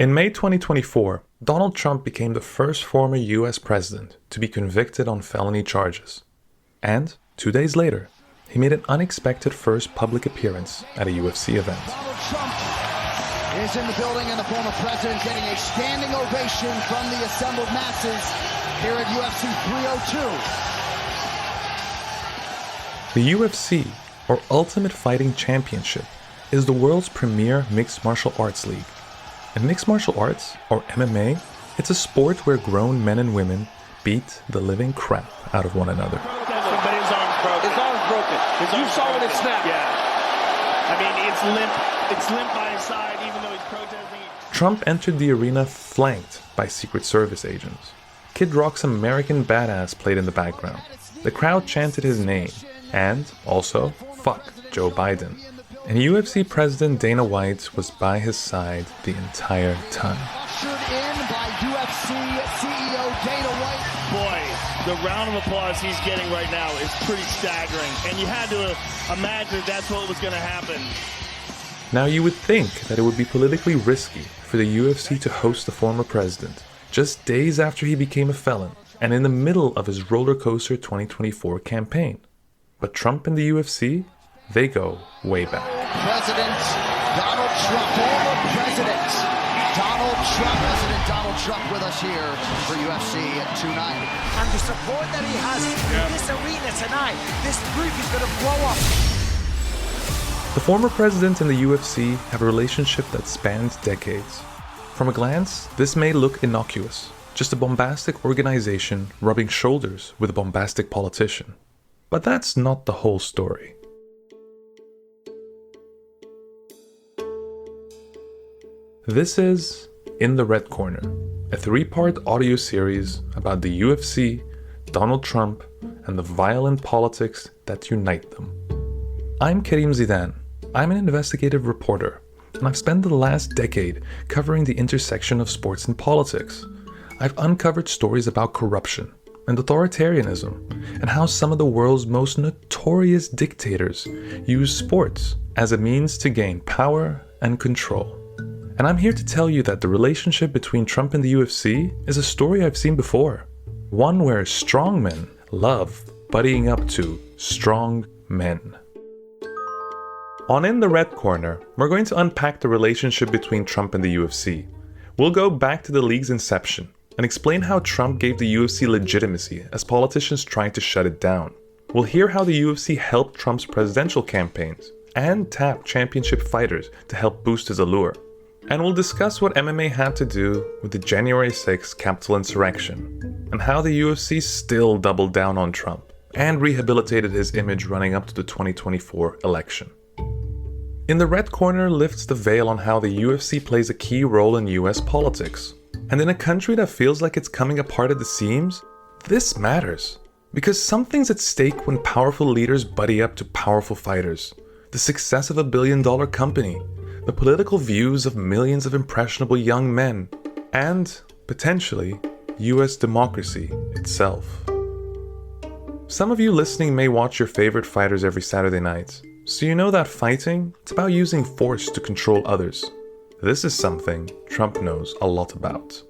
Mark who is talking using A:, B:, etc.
A: In May 2024, Donald Trump became the first former US president to be convicted on felony charges. And 2 days later, he made an unexpected first public appearance at a UFC event.
B: Donald Trump is in the building, and the former president getting a standing ovation from the assembled masses here at UFC 302.
A: The UFC, or Ultimate Fighting Championship, is the world's premier mixed martial arts league. In mixed martial arts, or MMA, it's a sport where grown men and women beat the living crap out of one another.
C: But his arm's broken. His arm's broken. You saw when it snapped. Yeah. I mean, it's limp. It's limp by his side, even though he's protesting.
A: Trump entered the arena flanked by Secret Service agents. Kid Rock's American Badass played in the background. The crowd chanted his name, and also, fuck Joe Biden. And UFC President Dana White was by his side the entire time.
B: Ushered in by UFC CEO Dana White.
C: Boy, the round of applause he's getting right now is pretty staggering. And you had to imagine that's what was going to happen.
A: Now you would think that it would be politically risky for the UFC to host the former president, just days after he became a felon, and in the middle of his roller coaster 2024 campaign. But Trump and the UFC, they go way back.
B: President Donald Trump, former President Donald Trump with us here for UFC 290.
D: And the support that he has in this arena tonight, this group is going to blow up.
A: The former president and the UFC have a relationship that spans decades. From a glance, this may look innocuous, just a bombastic organization rubbing shoulders with a bombastic politician. But that's not the whole story. This is In the Red Corner, a 3-part audio series about the UFC, Donald Trump, and the violent politics that unite them. I'm Karim Zidan. I'm an investigative reporter, and I've spent the last decade covering the intersection of sports and politics. I've uncovered stories about corruption and authoritarianism, and how some of the world's most notorious dictators use sports as a means to gain power and control. And I'm here to tell you that the relationship between Trump and the UFC is a story I've seen before. One where strong men love buddying up to strong men. On In the Red Corner, we're going to unpack the relationship between Trump and the UFC. We'll go back to the league's inception and explain how Trump gave the UFC legitimacy as politicians tried to shut it down. We'll hear how the UFC helped Trump's presidential campaigns and tapped championship fighters to help boost his allure. And we'll discuss what MMA had to do with the January 6th Capitol insurrection, and how the UFC still doubled down on Trump and rehabilitated his image running up to the 2024 election. In the Red Corner lifts the veil on how the UFC plays a key role in US politics. And in a country that feels like it's coming apart at the seams, this matters. Because something's at stake when powerful leaders buddy up to powerful fighters. The success of a billion-dollar company, the political views of millions of impressionable young men, and, potentially, US democracy itself. Some of you listening may watch your favorite fighters every Saturday night, so you know that fighting, it's about using force to control others. This is something Trump knows a lot about.